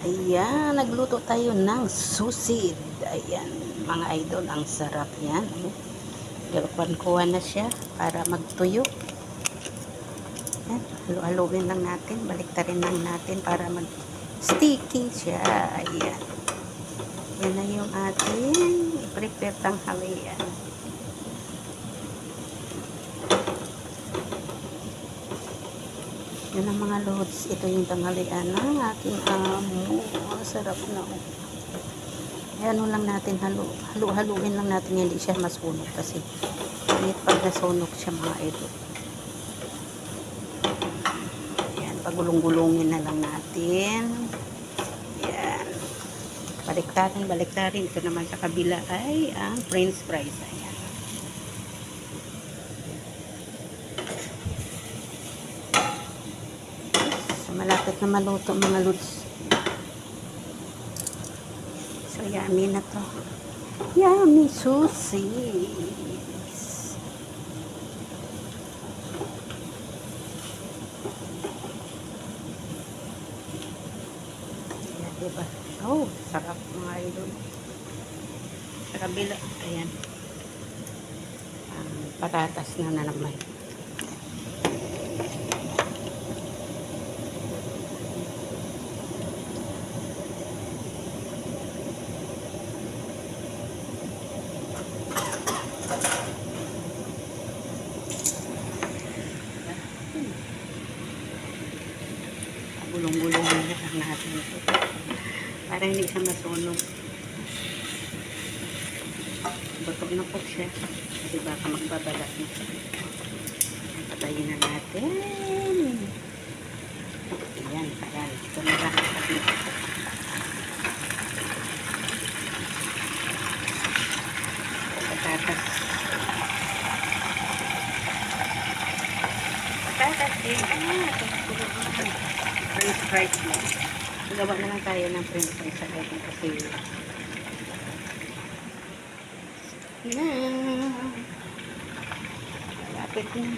Ayan, nagluto tayo ng susid. Ayan, mga idol, ang sarap yan. Kuha na siya para magtuyo. Ayan, halo-haloin lang natin, baliktarin lang natin para mag-sticky siya. Ayan. Yan na yung ating prepare tanghalian. Yan ang mga loads. Ito yung tanghalian ng aking amo. Sarap na. Ano lang natin, haluin lang natin, hindi siya masunog kasi init pag nasunog siya mga idol. Yan, pagulong-gulungin na lang natin. Yan. Baliktarin. Ito naman sa kabila ay ang french fries. Ayan. So, malapit na maluto mga lods. So, yummy na to. Yummy sushi. Ayan, diba? Oh, sarap mga idol. Sa kabila, ayan. Patatas na naman. Gulong-gulong na lang natin ito para hindi siya masunog. Bato na po siya kasi baka magbabalat na siya. Patayin na natin. Ayan, ayan. Ito na lang. Patatas. Patatas din. French fries mo. Gawa na lang tayo ng french fries sa atin kasi na malapit na.